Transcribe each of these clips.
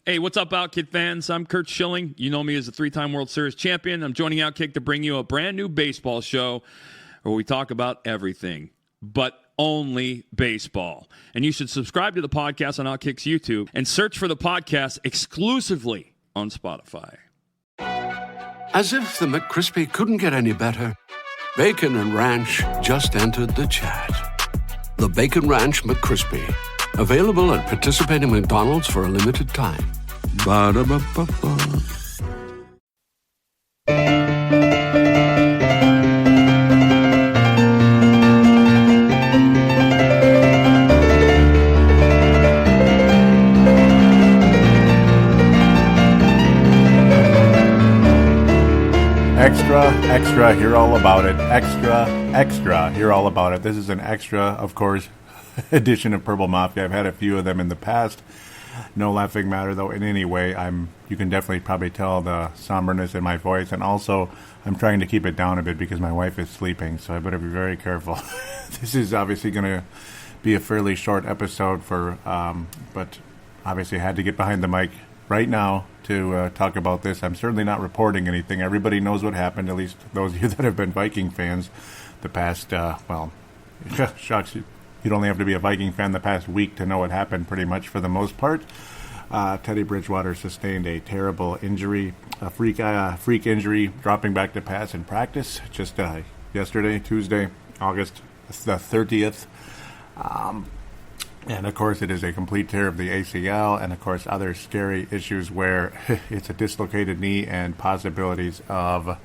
Hey, what's up, Outkick fans? I'm Kurt Schilling. You know me as a 3-time World Series champion. I'm joining Outkick to bring you a brand new baseball show where we talk about everything, but only baseball. And you should subscribe to the podcast on Outkick's YouTube and search for the podcast exclusively on Spotify. As if the McCrispy couldn't get any better, Bacon and Ranch just entered the chat. The Bacon Ranch McCrispy, available at participating McDonald's for a limited time. Ba-da-ba-ba-ba. Extra, hear all about it. Extra, hear all about it. This is an extra, of course, edition of Purple Mafia. I've had a few of them in the past. No laughing matter, though, in any way. You can definitely probably tell the somberness in my voice. And also, I'm trying to keep it down a bit because my wife is sleeping, so I better be very careful. This is obviously going to be a fairly short episode, but obviously I had to get behind the mic right now to talk about this. I'm certainly not reporting anything. Everybody knows what happened, at least those of you that have been Viking fans the past, shucks, you'd only have to be a Viking fan the past week to know what happened pretty much for the most part. Teddy Bridgewater sustained a terrible injury, a freak injury, dropping back to pass in practice just yesterday, Tuesday, August the 30th. And, of course, it is a complete tear of the ACL and, of course, other scary issues where it's a dislocated knee and possibilities of,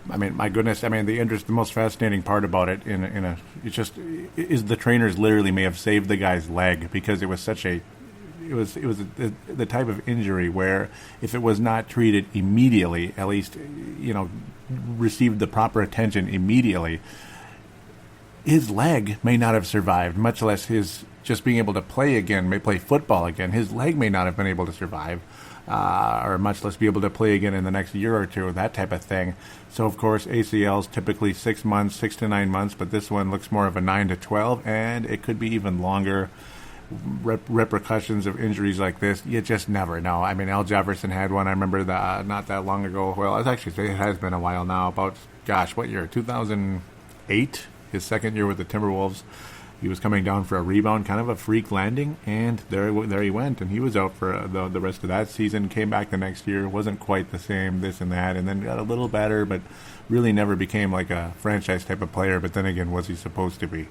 my goodness, the most fascinating part about it is the trainers literally may have saved the guy's leg because it was the type of injury where if it was not treated immediately, at least, received the proper attention immediately, his leg may not have survived, much less his just being able to play again, may play football again. His leg may not have been able to survive, or much less be able to play again in the next year or two, that type of thing. So, of course, ACLs typically 6 to 9 months, but this one looks more of a 9 to 12, and it could be even longer. Repercussions of injuries like this, you just never know. Al Jefferson had one, I remember that not that long ago. Well, it has been a while now, about, what year, 2008, his second year with the Timberwolves. He was coming down for a rebound, kind of a freak landing, and there he went, and he was out for the rest of that season, came back the next year, wasn't quite the same, this and that, and then got a little better, but really never became like a franchise type of player, but then again, was he supposed to be?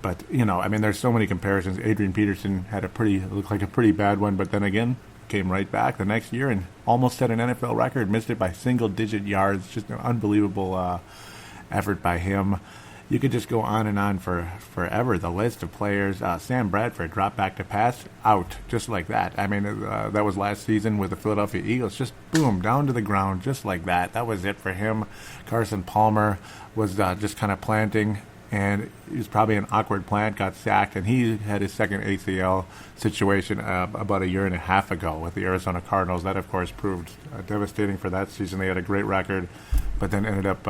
But, there's so many comparisons. Adrian Peterson looked like a pretty bad one, but then again, came right back the next year and almost set an NFL record, missed it by single-digit yards, just an unbelievable effort by him. You could just go on and on for forever. The list of players. Sam Bradford dropped back to pass, out, just like that. That was last season with the Philadelphia Eagles. Just boom, down to the ground, just like that. That was it for him. Carson Palmer was just kind of planting, and it was probably an awkward plant, got sacked, and he had his second ACL situation about a year and a half ago with the Arizona Cardinals. That, of course, proved devastating for that season. They had a great record, but then ended up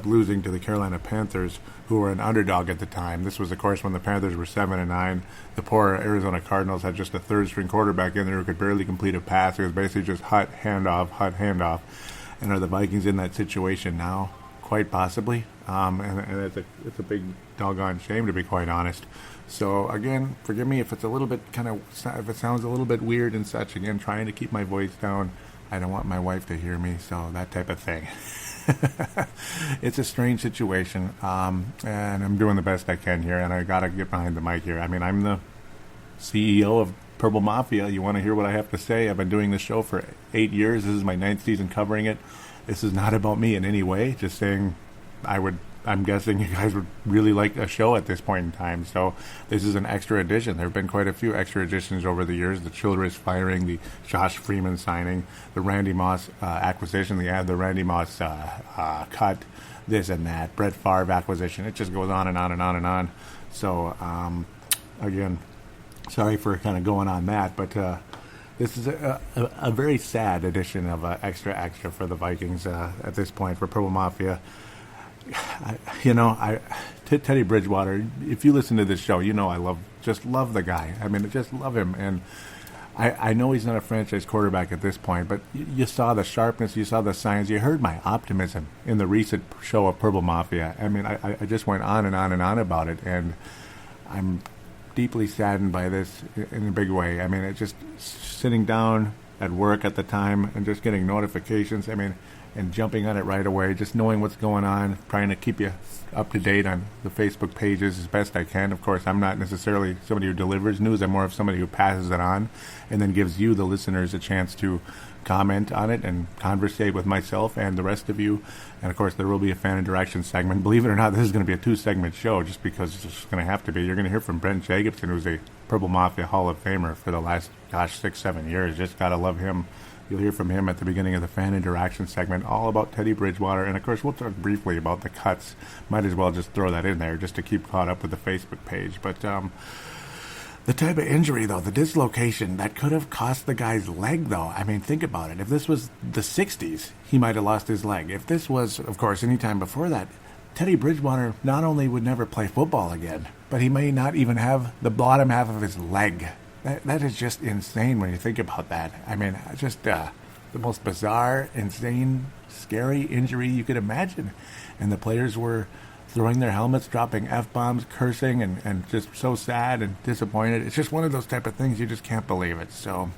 losing to the Carolina Panthers, who were an underdog at the time. This was, of course, when the Panthers were 7-9. The poor Arizona Cardinals had just a third-string quarterback in there who could barely complete a pass. It was basically just hut, handoff. And are the Vikings in that situation now? Quite possibly. And it's a big doggone shame, to be quite honest. So, again, forgive me if it's a little bit if it sounds a little bit weird and such. Again, trying to keep my voice down. I don't want my wife to hear me, so that type of thing. It's a strange situation, and I'm doing the best I can here, and I got to get behind the mic here. I'm the CEO of Purple Mafia. You want to hear what I have to say? I've been doing this show for 8 years. This is my 9th season covering it. This is not about me in any way, just saying I'm guessing you guys would really like a show at this point in time. So this is an extra edition. There have been quite a few extra editions over the years. The Childress firing, the Josh Freeman signing, the Randy Moss acquisition, the Randy Moss cut, this and that, Brett Favre acquisition. It just goes on and on and on and on. So, again, sorry for kind of going on that, but this is a very sad edition of Extra for the Vikings at this point for Purple Mafia. Teddy Bridgewater, if you listen to this show, I love just love the guy. I mean, just love him. And I know he's not a franchise quarterback at this point, but you saw the sharpness, you saw the signs, you heard my optimism in the recent show of Purple Mafia. I mean, I just went on and on and on about it, and I'm deeply saddened by this in a big way. I mean, it's just sitting down at work at the time and just getting notifications, I mean, and jumping on it right away, just knowing what's going on, trying to keep you up to date on the Facebook pages as best I can. Of course, I'm not necessarily somebody who delivers news. I'm more of somebody who passes it on and then gives you, the listeners, a chance to comment on it and conversate with myself and the rest of you. And, of course, there will be a fan interaction segment. Believe it or not, this is going to be a 2-segment show just because it's just going to have to be. You're going to hear from Brent Jacobson, who's a Purple Mafia Hall of Famer for the last, 6-7 years. Just got to love him. You'll hear from him at the beginning of the fan interaction segment, all about Teddy Bridgewater. And, of course, we'll talk briefly about the cuts. Might as well just throw that in there just to keep caught up with the Facebook page. But the type of injury, though, the dislocation, that could have cost the guy's leg, though. I mean, think about it. If this was the 60s, he might have lost his leg. If this was, of course, any time before that, Teddy Bridgewater not only would never play football again, but he may not even have the bottom half of his leg. That is just insane when you think about that. I mean, just the most bizarre, insane, scary injury you could imagine. And the players were throwing their helmets, dropping F-bombs, cursing, and just so sad and disappointed. It's just one of those type of things, you just can't believe it. So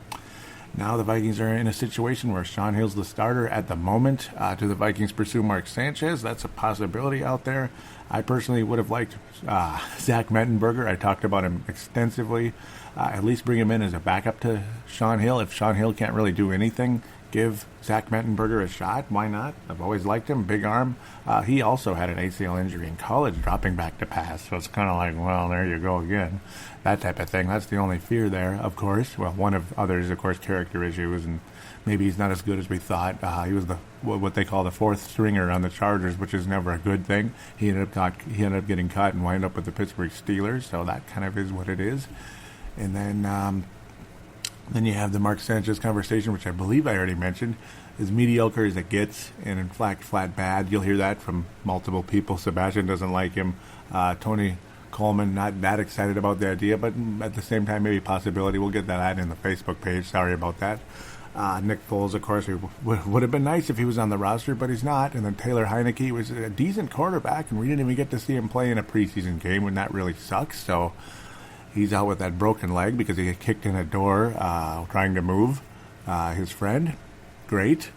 now the Vikings are in a situation where Shaun Hill's the starter at the moment. Do the Vikings pursue Mark Sanchez? That's a possibility out there. I personally would have liked Zach Mettenberger. I talked about him extensively. At least bring him in as a backup to Shaun Hill. If Shaun Hill can't really do anything, give Zach Mettenberger a shot. Why not? I've always liked him. Big arm. He also had an ACL injury in college, dropping back to pass. So it's kind of like, well, there you go again. That type of thing. That's the only fear there, of course. Well, one of others, of course, character issues, and maybe he's not as good as we thought. He was what they call the fourth stringer on the Chargers, which is never a good thing. He ended up getting cut and wound up with the Pittsburgh Steelers. So that kind of is what it is. And then you have the Mark Sanchez conversation, which I believe I already mentioned. As mediocre as it gets, and in fact flat bad. You'll hear that from multiple people. Sebastian doesn't like him. Tony Coleman not that excited about the idea, but at the same time, maybe possibility. We'll get that ad in the Facebook page. Sorry about that. Nick Foles, of course, would have been nice if he was on the roster, but he's not. And then Taylor Heineke was a decent quarterback, and we didn't even get to see him play in a preseason game, and that really sucks. So he's out with that broken leg because he got kicked in a door trying to move his friend. Great.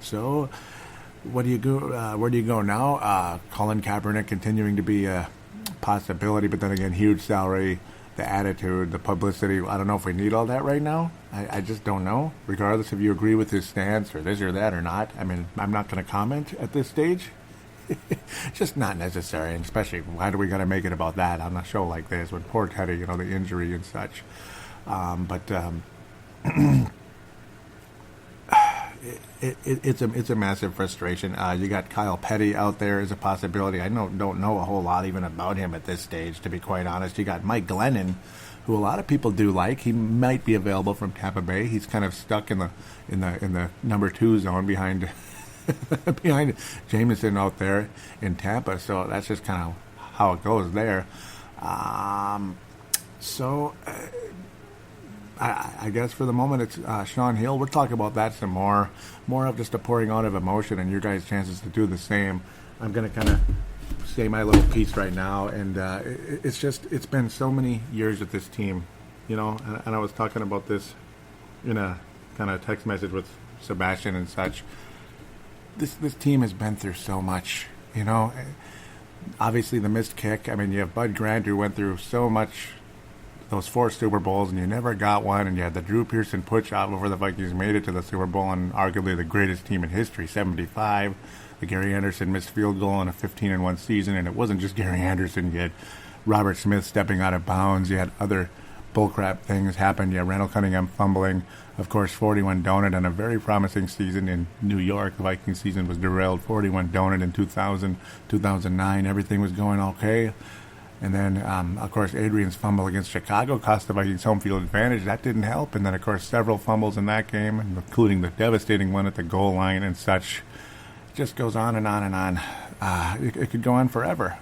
So where do you go now? Colin Kaepernick continuing to be a possibility, but then again, huge salary, the attitude, the publicity. I don't know if we need all that right now. I just don't know. Regardless if you agree with his stance or this or that or not. I mean, I'm not going to comment at this stage. Just not necessary, and especially why do we got to make it about that on a show like this with poor Teddy, the injury and such. It's a massive frustration. You got Kyle Petty out there as a possibility. I don't know a whole lot even about him at this stage, to be quite honest. You got Mike Glennon, who a lot of people do like. He might be available from Tampa Bay. He's kind of stuck in the number 2 zone behind Jameson out there in Tampa, so that's just kind of how it goes there. I guess for the moment it's Shaun Hill. We'll talk about that some more of just a pouring out of emotion and your guys' chances to do the same. I'm going to kind of say my little piece right now, and it's been so many years with this team, and I was talking about this in a kind of text message with Sebastian and such. This team has been through so much, Obviously, the missed kick. I mean, you have Bud Grant, who went through so much, those 4 Super Bowls, and you never got one. And you had the Drew Pearson put-job before the Vikings made it to the Super Bowl, and arguably the greatest team in history, 75. The Gary Anderson missed field goal in a 15-1 season, and it wasn't just Gary Anderson. You had Robert Smith stepping out of bounds. You had other bullcrap things happen. You had Randall Cunningham fumbling. Of course, 41 Donut on a very promising season in New York. The Vikings season was derailed. 41 Donut in 2000, 2009. Everything was going okay. And then, of course, Adrian's fumble against Chicago cost the Vikings home field advantage. That didn't help. And then, of course, several fumbles in that game, including the devastating one at the goal line and such. It just goes on and on and on. It could go on forever.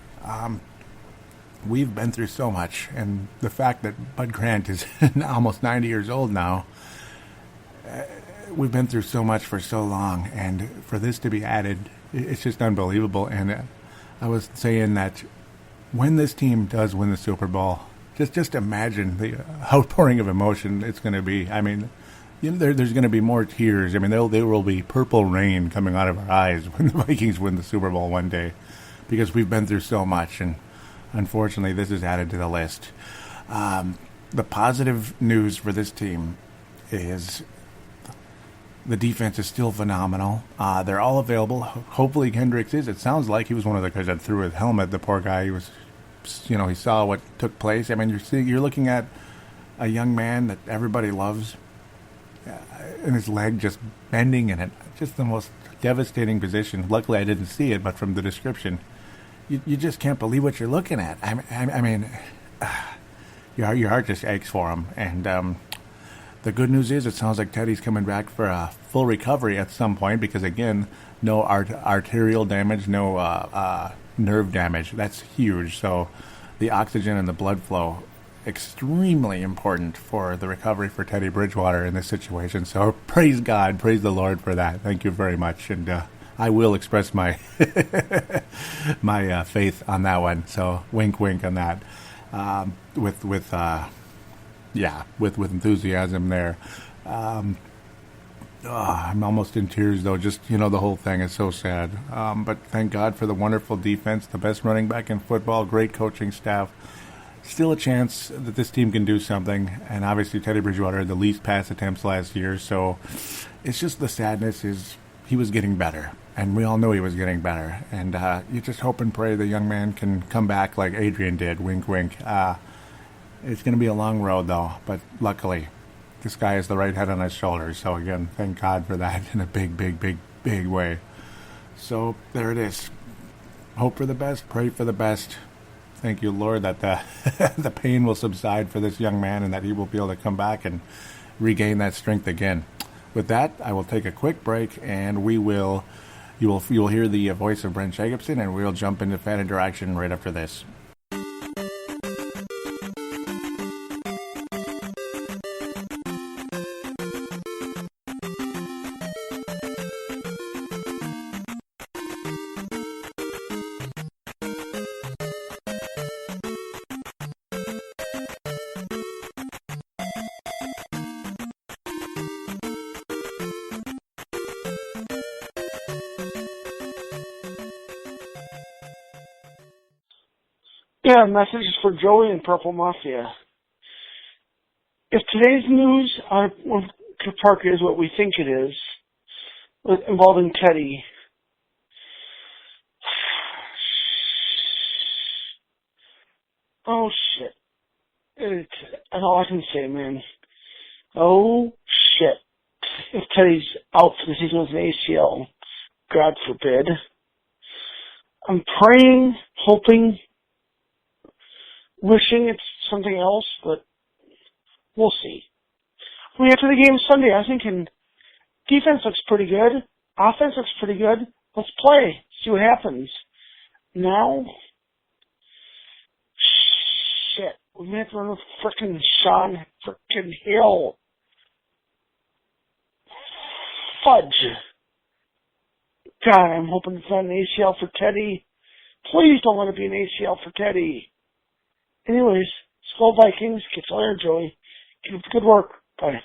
we've been through so much, and the fact that Bud Grant is almost 90 years old now, we've been through so much for so long, and for this to be added, it's just unbelievable. And I was saying that when this team does win the Super Bowl, just imagine the outpouring of emotion it's going to be. I mean, there's going to be more tears. I mean, there will be purple rain coming out of our eyes when the Vikings win the Super Bowl one day, because we've been through so much, and unfortunately, this is added to the list. The positive news for this team is the defense is still phenomenal. They're all available. Hopefully, Hendricks is. It sounds like he was one of the guys that threw his helmet. The poor guy, he saw what took place. I mean, you're looking at a young man that everybody loves, and his leg just bending in it. Just the most devastating position. Luckily, I didn't see it, but from the description, you just can't believe what you're looking at. I mean, your heart just aches for him. And the good news is, it sounds like Teddy's coming back for a full recovery at some point, because, again, no arterial damage, no nerve damage. That's huge. So the oxygen and the blood flow, extremely important for the recovery for Teddy Bridgewater in this situation. So praise God, praise the Lord for that. Thank you very much. And I will express my my faith on that one. So wink, wink on that. With enthusiasm there. I'm almost in tears, though. Just, the whole thing is so sad. But thank God for the wonderful defense, the best running back in football, great coaching staff. Still a chance that this team can do something. And obviously Teddy Bridgewater had the least pass attempts last year. So it's just, the sadness is he was getting better. And we all knew he was getting better. And you just hope and pray the young man can come back like Adrian did. Wink, wink. It's going to be a long road, though. But luckily, this guy has the right head on his shoulders. So, again, thank God for that in a big, big, big, big way. So, there it is. Hope for the best. Pray for the best. Thank you, Lord, that the pain will subside for this young man, and that he will be able to come back and regain that strength again. With that, I will take a quick break, and you will hear the voice of Brent Jacobson, and we'll jump into fan interaction right after this. Yeah, message is for Joey and Purple Mafia. If today's news on Park is what we think it is, involving Teddy, oh shit. That's all I can say, man. Oh shit. If Teddy's out for the season with an ACL, God forbid, I'm praying, hoping, wishing it's something else, but we'll see. I mean, after the game Sunday, I was thinking, defense looks pretty good. Offense looks pretty good. Let's play. See what happens. Now, shit. We may have to run with frickin' Sean frickin' Hill. Fudge. God, I'm hoping it's not an ACL for Teddy. Please don't let it be an ACL for Teddy. Anyways, Skull Vikings, get you later, Joey. Keep up the good work. Bye.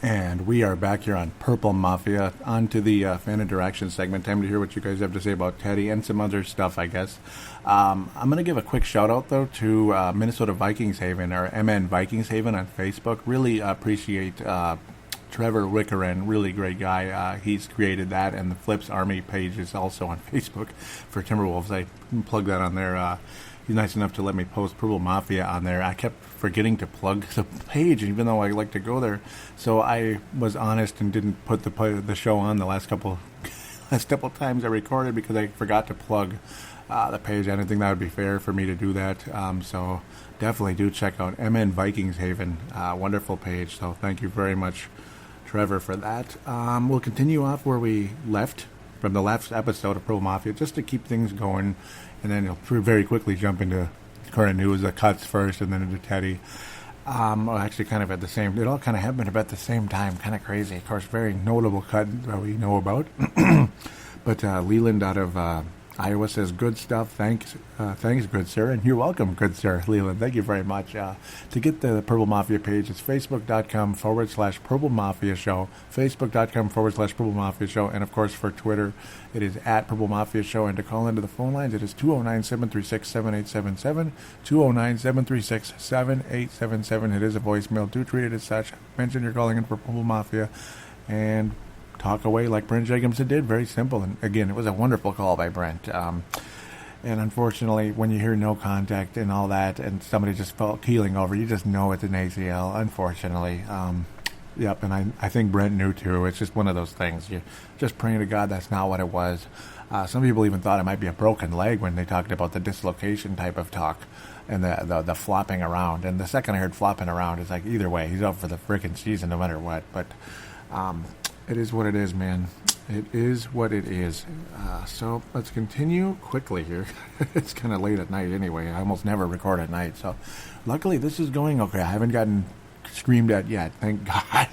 And we are back here on Purple Mafia. On to the fan interaction segment. Time to hear what you guys have to say about Teddy and some other stuff, I guess. I'm going to give a quick shout-out, though, to Minnesota Vikings Haven, or MN Vikings Haven on Facebook. Really appreciate Trevor Wickeran, really great guy. He's created that, and the Flips Army page is also on Facebook for Timberwolves. I plug that on there. He's nice enough to let me post Purple Mafia on there. I kept forgetting to plug the page, even though I like to go there. So I was honest and didn't put the show on the last couple times I recorded, because I forgot to plug the page. I didn't think that would be fair for me to do that. So definitely do check out MN Vikings Haven. Wonderful page. So thank you very much, Trevor, for that. We'll continue off where we left from the last episode of Pro Mafia, just to keep things going, and then he'll very quickly jump into current news, the cuts first, and then into Teddy. Well, actually, kind of at the same. It all kind of happened about the same time. Kind of crazy. Of course, very notable cut that we know about. But Leland out of Iowa says, good stuff. Thanks, good sir. And you're welcome, good sir, Leland. Thank you very much. To get the Purple Mafia page, it's facebook.com/Purple Mafia Show, facebook.com/Purple Mafia Show. And, of course, for Twitter, it is at Purple Mafia Show. And to call into the phone lines, it is 209-736-7877, 209-736-7877. It is a voicemail. Do treat it as such. Mention you're calling in for Purple Mafia. And talk away like Brent Jacobson did. Very simple. And again, it was a wonderful call by Brent. And unfortunately, when you hear no contact and all that, and somebody just felt keeling over, you just know it's an ACL, unfortunately. Yep, and I think Brent knew too. It's just one of those things. You're just praying to God that's not what it was. Some people even thought it might be a broken leg when they talked about the dislocation type of talk and the flopping around. And the second I heard flopping around, it's like, either way, he's out for the freaking season no matter what. But it is what it is, man. It is what it is. So let's continue quickly here. It's kind of late at night anyway. I almost never record at night. So luckily this is going okay. I haven't gotten screamed at yet, thank God.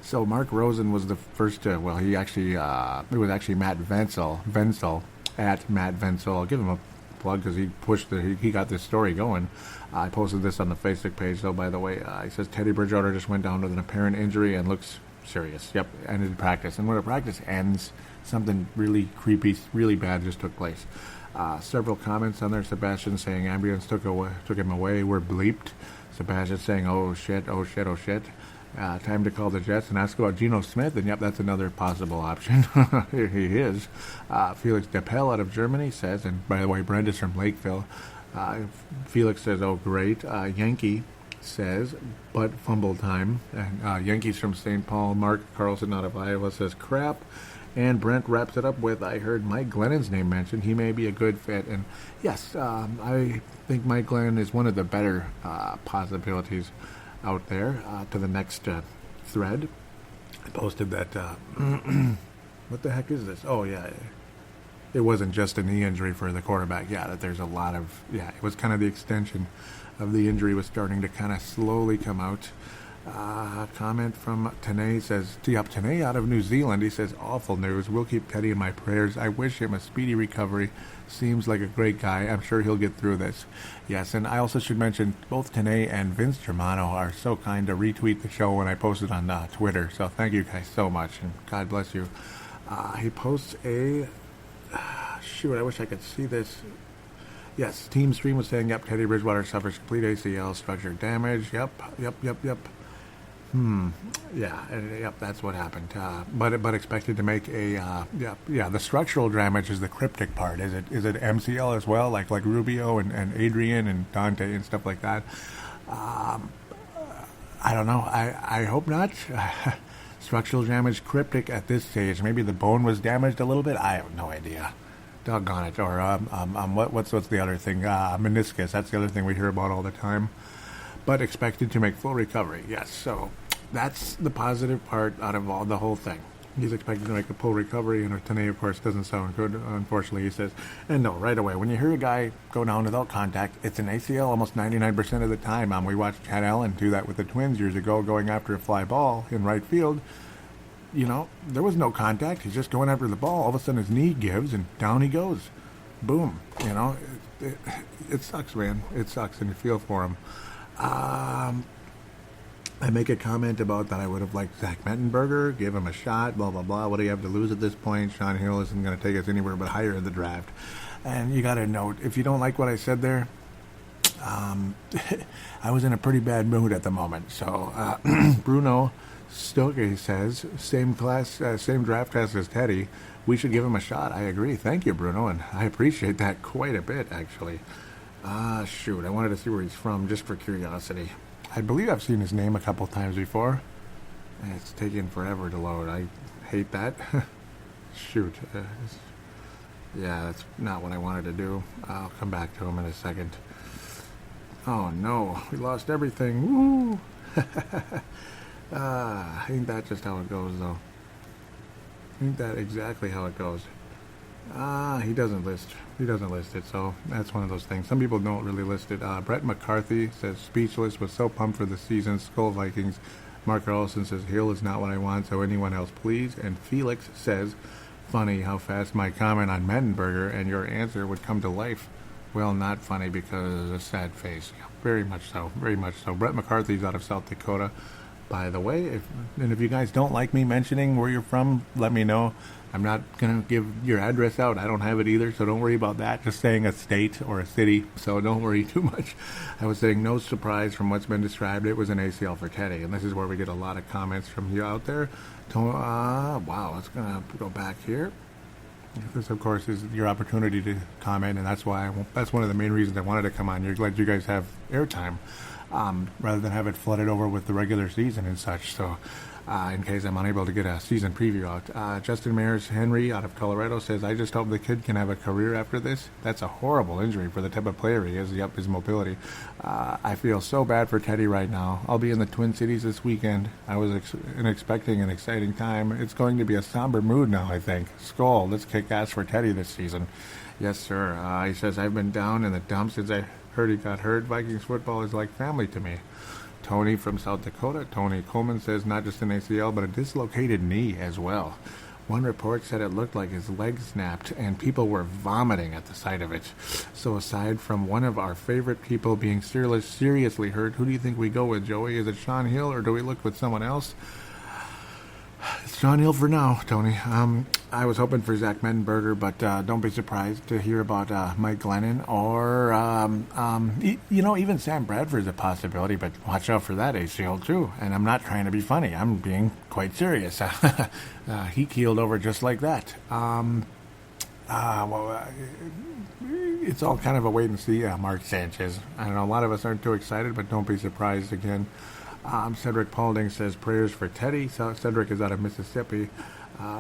So Mark Rosen was the first to, well, he actually, it was actually Matt Venzel, at Matt Venzel. I'll give him a plug because he pushed he got this story going. I posted this on the Facebook page, though, by the way. He says Teddy Bridgewater just went down with an apparent injury and looks serious. Yep, ended practice. And when a practice ends, something really creepy, really bad just took place. Several comments on there. Sebastian saying ambulance took him away. We're bleeped. Sebastian saying, oh shit, oh shit, oh shit. Time to call the Jets and ask about Geno Smith. And yep, that's another possible option. Here he is. Felix DePel out of Germany says, and by the way, Brent is from Lakeville. Felix says, oh great. Yankee says, but fumble time. And Yankees from St. Paul. Mark Carlson out of Iowa says, crap. And Brent wraps it up with, I heard Mike Glennon's name mentioned. He may be a good fit. And yes, I think Mike Glennon is one of the better possibilities out there. To the next thread, I posted that, what the heck is this? Oh, yeah. It wasn't just a knee injury for the quarterback. Yeah, that there's a lot of, it was kind of the extension of the injury was starting to kind of slowly come out. Comment from Tane says, Tane out of New Zealand. He says, awful news. We'll keep Teddy in my prayers. I wish him a speedy recovery. Seems like a great guy. I'm sure he'll get through this. Yes, and I also should mention both Tane and Vince Germano are so kind to retweet the show when I post it on Twitter. So thank you guys so much, and God bless you. He posts a... shoot, I wish I could see this. Yes, Team Stream was saying, yep, Teddy Bridgewater suffers complete ACL structure damage. Yep. Yep, that's what happened. But expected to make a, the structural damage is the cryptic part. Is it MCL as well, like Rubio and Adrian and Dante and stuff like that? I don't know. I hope not. Structural damage, cryptic at this stage. Maybe the bone was damaged a little bit. I have no idea. Doggone it. Or what's the other thing? Meniscus. That's the other thing we hear about all the time. But expected to make full recovery. Yes. So that's the positive part out of the whole thing. He's expected to make a full recovery, and Tane, of course, doesn't sound good, unfortunately, he says. And no, right away, when you hear a guy go down without contact, it's an ACL almost 99% of the time. We watched Chad Allen do that with the Twins years ago, going after a fly ball in right field. You know, there was no contact. He's just going after the ball. All of a sudden, his knee gives, and down he goes. Boom. You know, it sucks, man. It sucks, and you feel for him. I make a comment about that I would have liked Zach Mettenberger, give him a shot, blah, blah, blah. What do you have to lose at this point? Sean Hill isn't going to take us anywhere but higher in the draft. And you got to note, if you don't like what I said there, I was in a pretty bad mood at the moment. So Bruno Stoke says, same draft class as Teddy. We should give him a shot. I agree. Thank you, Bruno, and I appreciate that quite a bit, actually. Shoot, I wanted to see where he's from just for curiosity. I believe I've seen his name a couple times before. And it's taking forever to load. I hate that. Shoot. Yeah, that's not what I wanted to do. I'll come back to him in a second. Oh, no. We lost everything. Woo! Ain't that just how it goes, though? Ain't that exactly how it goes? He doesn't list. He doesn't list it, so that's one of those things. Some people don't really list it. Brett McCarthy says, speechless, was so pumped for the season. Skull Vikings. Mark Carlson says, Hill is not what I want, so anyone else, please. And Felix says, funny how fast my comment on Mettenberger and your answer would come to life. Well, not funny because a sad face. Yeah, very much so. Very much so. Brett McCarthy's out of South Dakota. By the way, if you guys don't like me mentioning where you're from, let me know. I'm not going to give your address out. I don't have it either, so don't worry about that. Just saying a state or a city, so don't worry too much. I was saying no surprise from what's been described. It was an ACL for Teddy, and this is where we get a lot of comments from you out there. Wow, it's going to go back here. This, of course, is your opportunity to comment, and that's one of the main reasons I wanted to come on. You're glad you guys have airtime. Rather than have it flooded over with the regular season and such. So, in case I'm unable to get a season preview out. Justin Mayers Henry out of Colorado says, I just hope the kid can have a career after this. That's a horrible injury for the type of player he is. Yep, his mobility. I feel so bad for Teddy right now. I'll be in the Twin Cities this weekend. I was expecting an exciting time. It's going to be a somber mood now, I think. Skull, let's kick ass for Teddy this season. Yes, sir. He says, I've been down in the dumps since I heard he got hurt. Vikings football is like family to me. Tony from South Dakota. Tony Coleman says not just an ACL, but a dislocated knee as well. One report said it looked like his leg snapped, and people were vomiting at the sight of it. So aside from one of our favorite people being seriously hurt, who do you think we go with, Joey? Is it Sean Hill, or do we look with someone else? It's Sean Hill for now, Tony. I was hoping for Zach Mettenberger, but don't be surprised to hear about Mike Glennon or, even Sam Bradford's a possibility, but watch out for that ACL too. And I'm not trying to be funny. I'm being quite serious. He keeled over just like that. It's all kind of a wait and see, Mark Sanchez. I don't know, a lot of us aren't too excited, but don't be surprised again. Cedric Paulding says prayers for Teddy. So Cedric is out of Mississippi.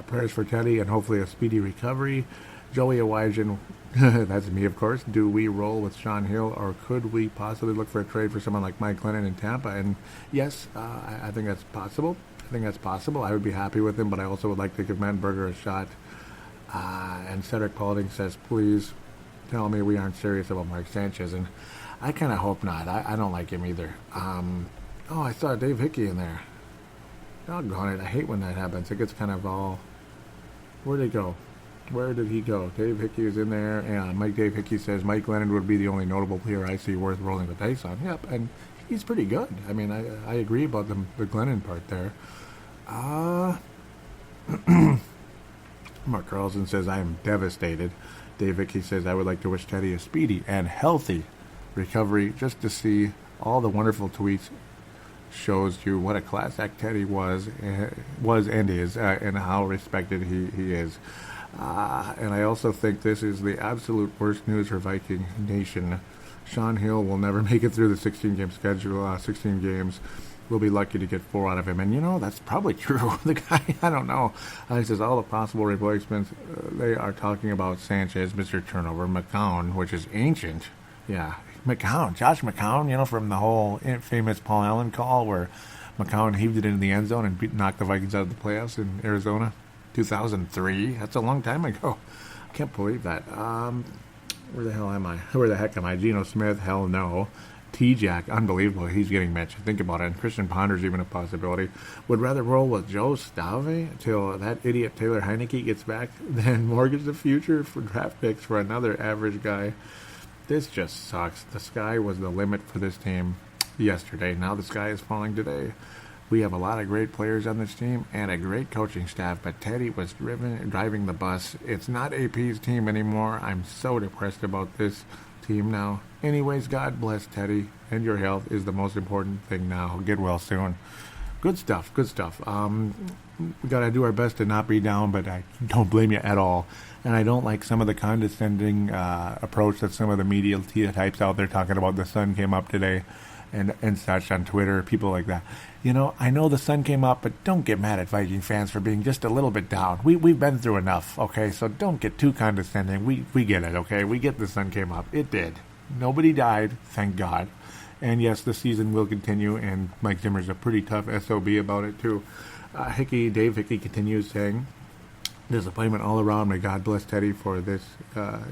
Prayers for Teddy and hopefully a speedy recovery. Joey Awajan, that's me, of course. Do we roll with Sean Hill, or could we possibly look for a trade for someone like Mike Glennon in Tampa? And yes, I think that's possible. I would be happy with him, but I also would like to give Mettenberger a shot. And Cedric Paulding says, please tell me we aren't serious about Mark Sanchez. And I kind of hope not. I don't like him either. I saw Dave Hickey in there. Doggone it. I hate when that happens. It gets kind of all... Where'd he go? Where did he go? Dave Hickey is in there, and Dave Hickey says Mike Glennon would be the only notable player I see worth rolling the dice on. Yep, and he's pretty good. I mean, I agree about the Glennon part there. Mark Carlson says, I am devastated. Dave Hickey says, I would like to wish Teddy a speedy and healthy recovery, just to see all the wonderful tweets shows you what a class act Teddy was and is, and how respected he is. And I also think this is the absolute worst news for Viking Nation. Sean Hill will never make it through the 16-game schedule. 16 games. We'll be lucky to get 4 out of him. And, that's probably true. The guy, I don't know. He says all the possible replacements. They are talking about Sanchez, Mr. Turnover, McCown, which is ancient. Yeah, McCown, Josh McCown, from the whole famous Paul Allen call where McCown heaved it into the end zone and knocked the Vikings out of the playoffs in Arizona, 2003. That's a long time ago. I can't believe that. Where the hell am I? Where the heck am I? Geno Smith? Hell no. T-Jack, unbelievable. He's getting mentioned. Think about it. And Christian Ponder's even a possibility. Would rather roll with Joe Stave until that idiot Taylor Heineke gets back than mortgage the future for draft picks for another average guy. This just sucks. The sky was the limit for this team yesterday. Now the sky is falling today. We have a lot of great players on this team and a great coaching staff, but Teddy was driving the bus. It's not AP's team anymore. I'm so depressed about this team now. Anyways, God bless Teddy, and your health is the most important thing now. Get well soon. Good stuff. We got to do our best to not be down, but I don't blame you at all. And I don't like some of the condescending approach that some of the media types out there talking about the sun came up today and such on Twitter, people like that. I know the sun came up, but don't get mad at Viking fans for being just a little bit down. We've been through enough, okay? So don't get too condescending. We get it, okay? We get the sun came up. It did. Nobody died, thank God. And yes, the season will continue, and Mike Zimmer's a pretty tough SOB about it too. Dave Hickey continues saying, Disappointment all around. May God bless Teddy for this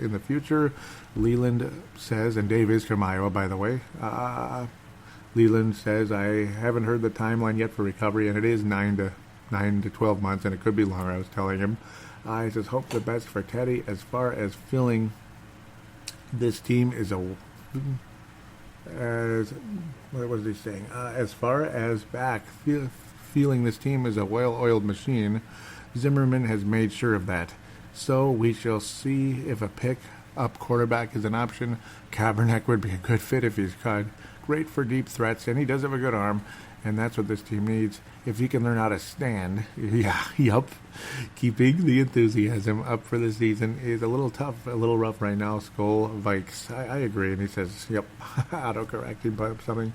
in the future. Leland says, and Dave is from Iowa, by the way. Leland says, I haven't heard the timeline yet for recovery, and it is 9 to 12 months, and it could be longer, I was telling him. He says, hope the best for Teddy. As far as feeling this team is what was he saying? As far as feeling this team is a well-oiled machine, Zimmerman has made sure of that. So we shall see if a pick-up quarterback is an option. Kaepernick would be a good fit if he's cut. Great for deep threats, and he does have a good arm, and that's what this team needs. If he can learn how to stand, keeping the enthusiasm up for the season is a little tough, a little rough right now. Skull Vikes, I agree, and he says, yep, autocorrecting by something.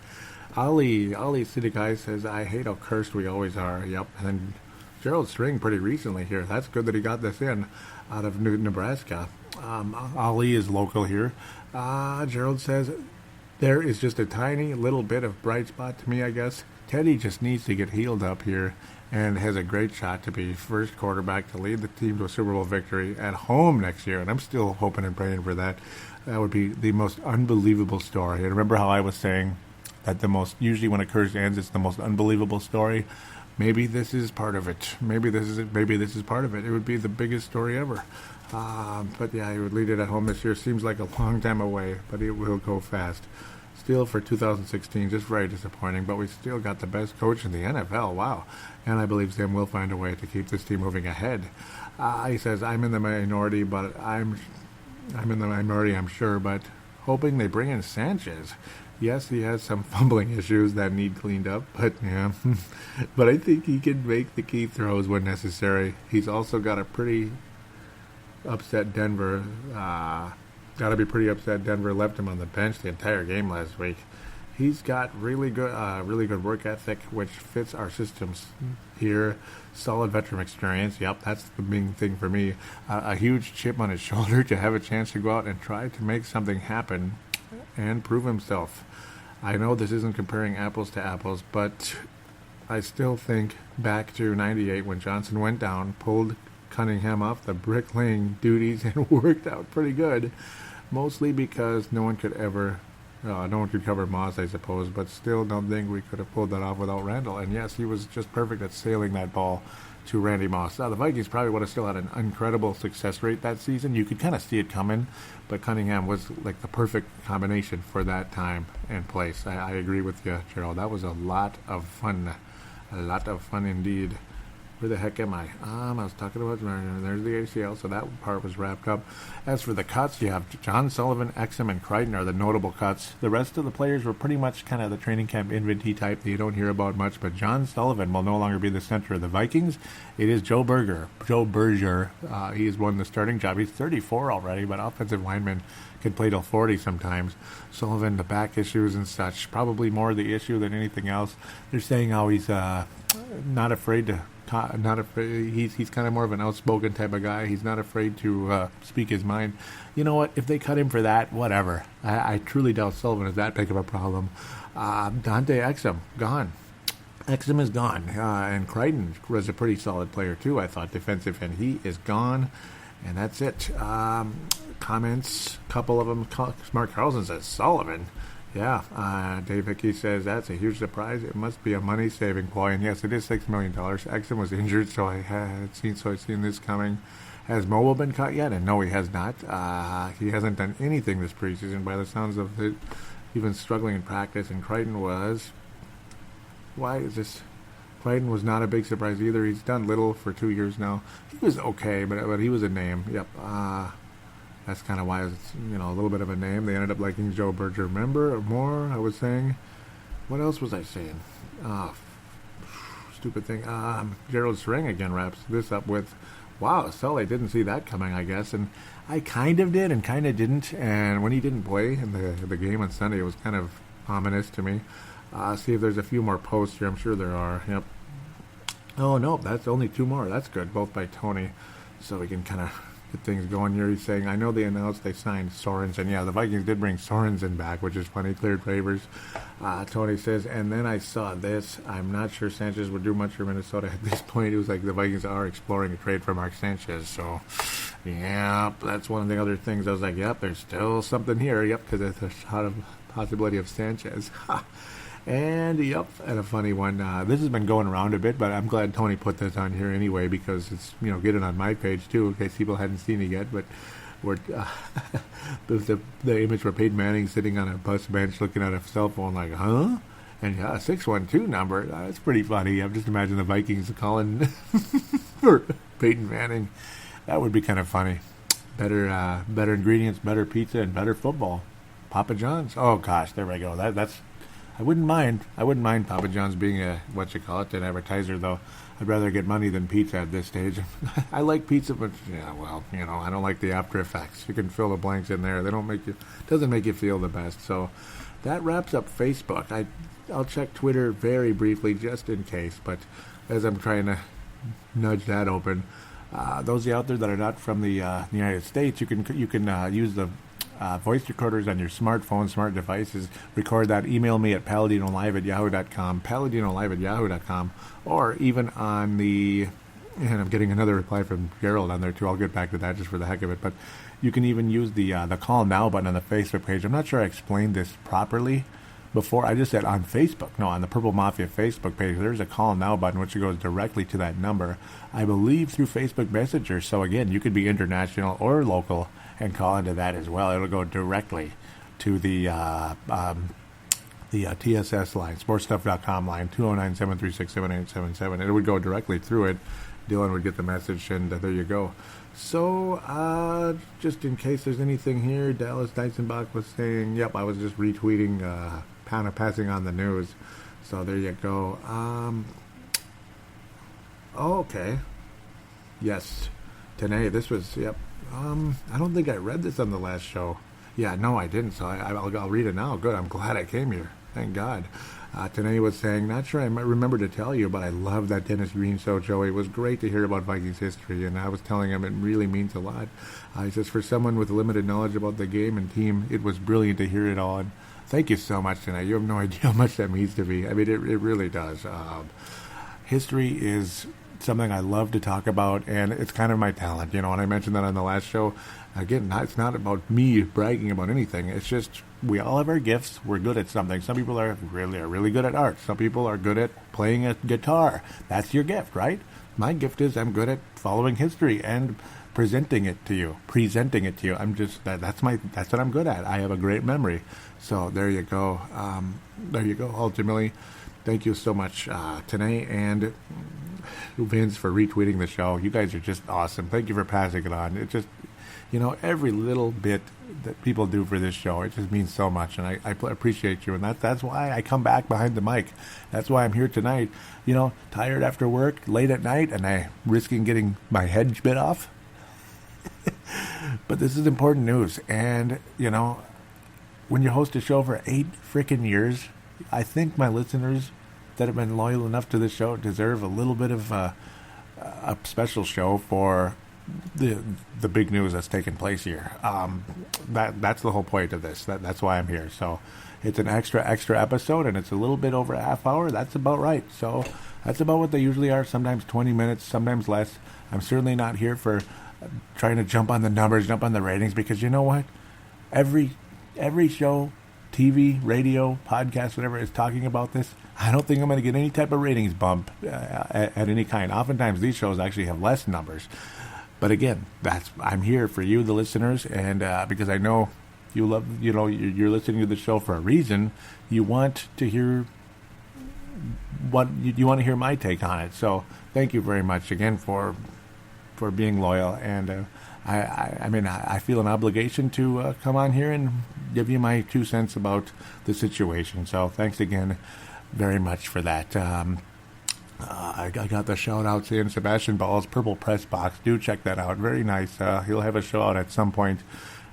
Ali Siddiqui says, I hate how cursed we always are, yep, and Gerald String pretty recently here. That's good that he got this in out of Nebraska. Ali is local here. Gerald says, there is just a tiny little bit of bright spot to me, I guess. Teddy just needs to get healed up here and has a great shot to be first quarterback to lead the team to a Super Bowl victory at home next year. And I'm still hoping and praying for that. That would be the most unbelievable story. And remember how I was saying that usually when a curse ends, it's the most unbelievable story. Maybe this is part of it. Maybe this is part of it. It would be the biggest story ever. But yeah, he would lead it at home this year. Seems like a long time away, but it will go fast. Still for 2016, just very disappointing, but we still got the best coach in the NFL. Wow. And I believe Sam will find a way to keep this team moving ahead. He says, I'm in the minority, I'm sure, but hoping they bring in Sanchez. Yes, he has some fumbling issues that need cleaned up, but yeah. But I think he can make the key throws when necessary. He's also got a pretty upset Denver. Got to be pretty upset Denver left him on the bench the entire game last week. He's got really good work ethic, which fits our systems here. Solid veteran experience. Yep, that's the main thing for me. A huge chip on his shoulder to have a chance to go out and try to make something happen and prove himself. I know this isn't comparing apples to apples, but I still think back to 98 when Johnson went down, pulled Cunningham off the bricklaying duties, and worked out pretty good. Mostly because no one could cover Moss, I suppose, but still don't think we could have pulled that off without Randall. And yes, he was just perfect at sailing that ball to Randy Moss. The Vikings probably would have still had an incredible success rate that season. You could kind of see it coming, but Cunningham was like the perfect combination for that time and place. I agree with you, Gerald. That was a lot of fun. A lot of fun indeed. Where the heck am I? I was talking about there's the ACL, so that part was wrapped up. As for the cuts, you have John Sullivan, Exum, and Crichton are the notable cuts. The rest of the players were pretty much kind of the training camp invitee type that you don't hear about much, but John Sullivan will no longer be the center of the Vikings. It is Joe Berger. He has won the starting job. He's 34 already, but offensive linemen can play till 40 sometimes. Sullivan, the back issues and such, probably more the issue than anything else. They're saying how he's not afraid to. He's kind of more of an outspoken type of guy. He's not afraid to speak his mind. You know what? If they cut him for that, whatever. I truly doubt Sullivan is that big of a problem. Dante Exum, gone. Exum is gone. And Crichton was a pretty solid player, too, I thought, defensive end. He is gone. And that's it. Comments, couple of them. Mark Carlson says, Sullivan. Yeah, Dave Hickey says that's a huge surprise. It must be a money-saving ploy, and yes, it is $6 million. Exum was injured, so I've seen this coming. Has Mobile been cut yet? And no, he has not. He hasn't done anything this preseason, by the sounds of it. Even struggling in practice. And Crichton was. Why is this? Crichton was not a big surprise either. He's done little for 2 years now. He was okay, but he was a name. Yep. That's kind of why it's, a little bit of a name. They ended up liking Joe Berger. Remember more? I was saying. What else was I saying? Stupid thing. Gerald String again wraps this up with, wow, Sully didn't see that coming, I guess. And I kind of did and kind of didn't. And when he didn't play in the game on Sunday, it was kind of ominous to me. See if there's a few more posts here. I'm sure there are. Yep. Oh, no, that's only 2 more. That's good. Both by Tony. So we can kind of get things going here. He's saying, I know they announced they signed Sorensen. Yeah, the Vikings did bring Sorensen back, which is funny. Cleared waivers. Tony says, and then I saw this. I'm not sure Sanchez would do much for Minnesota at this point. It was like the Vikings are exploring a trade for Mark Sanchez. So, yeah, that's one of the other things. I was like, yep, there's still something here. Yep, because there's a lot of possibility of Sanchez. And, yep, and a funny one. This has been going around a bit, but I'm glad Tony put this on here anyway because it's, get it on my page, too, in case people hadn't seen it yet. But the image where Peyton Manning sitting on a bus bench looking at a cell phone like, huh? And a 612 number. That's pretty funny. I'm just imagining the Vikings calling for Peyton Manning. That would be kind of funny. Better ingredients, better pizza, and better football. Papa John's. Oh, gosh, there we go. That's... I wouldn't mind Papa John's being an advertiser, though. I'd rather get money than pizza at this stage. I like pizza, but I don't like the after effects. You can fill the blanks in there. Doesn't make you feel the best. So that wraps up Facebook. I'll check Twitter very briefly just in case, but as I'm trying to nudge that open, those of you out there that are not from the United States, you can use the voice recorders on your smartphone, smart devices. Record that. Email me at paladinolive@yahoo.com, paladinolive@yahoo.com, or even on the, and I'm getting another reply from Gerald on there too. I'll get back to that just for the heck of it. But you can even use the Call Now button on the Facebook page. I'm not sure I explained this properly before. I just said on Facebook. No, on the Purple Mafia Facebook page, there's a Call Now button which goes directly to that number, I believe through Facebook Messenger. So again, you could be international or local and call into that as well. It'll go directly to the TSS line, sportstuff.com line, 209-736-7877. It would go directly through it. Dylan would get the message, and there you go. So, just in case there's anything here, Dallas Dysenbach was saying, yep, I was just retweeting, kind of passing on the news. So there you go. Okay. Yes. Today, this was, yep. I don't think I read this on the last show. Yeah, no, I didn't, so I'll read it now. Good, I'm glad I came here. Thank God. Tanae was saying, not sure I might remember to tell you, but I love that Dennis Green show, Joey. It was great to hear about Vikings history, and I was telling him it really means a lot. He says, for someone with limited knowledge about the game and team, it was brilliant to hear it all. And thank you so much, Tanae. You have no idea how much that means to me. I mean, it really does. History is something I love to talk about, and it's kind of my talent, and I mentioned that on the last show. Again, it's not about me bragging about anything. It's just we all have our gifts. We're good at something. Some people are really good at art. Some people are good at playing a guitar. That's your gift, right? My gift is I'm good at following history and presenting it to you. I'm just that's what I'm good at. I have a great memory. So there you go. Ultimately, thank you so much, Tanae and Vince, for retweeting the show. You guys are just awesome. Thank you for passing it on. It just, every little bit that people do for this show, it just means so much, and I appreciate you, and that's why I come back behind the mic. That's why I'm here tonight, tired after work, late at night, and I'm risking getting my head bit off. But this is important news, and, when you host a show for 8 freaking years, I think my listeners that have been loyal enough to this show deserve a little bit of a special show for the big news that's taking place here. That's the whole point of this. That's why I'm here. So it's an extra episode, and it's a little bit over a half hour. That's about right. So that's about what they usually are. Sometimes 20 minutes, sometimes less. I'm certainly not here for trying to jump on the numbers, jump on the ratings, because you know what? Every show, TV, radio, podcast, whatever, is talking about this. I don't think I'm going to get any type of ratings bump at any kind. Oftentimes, these shows actually have less numbers. But again, I'm here for you, the listeners, and because I know you love, you're listening to the show for a reason. You want to hear what you want to hear my take on it. So thank you very much again for being loyal, and I feel an obligation to come on here and give you my 2 cents about the situation. So thanks again very much for that. I got the shout outs in Sebastian Ball's Purple Press Box. Do check that out. Very nice. He'll have a show out at some point,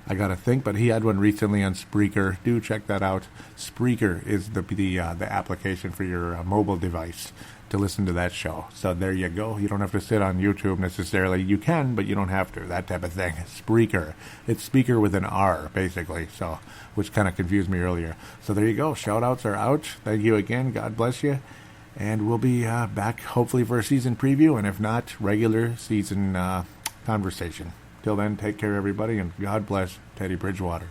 I gotta think, but he had one recently on Spreaker. Do check that out. Spreaker is the application for your mobile device. to listen to that show. So there you go. You don't have to sit on YouTube necessarily. You can, but you don't have to. That type of thing. Spreaker. It's speaker with an R, basically. So, which kind of confused me earlier. So there you go. Shout-outs are out. Thank you again. God bless you. And we'll be back hopefully for a season preview, and if not, regular season conversation. Till then, take care, everybody, and God bless Teddy Bridgewater.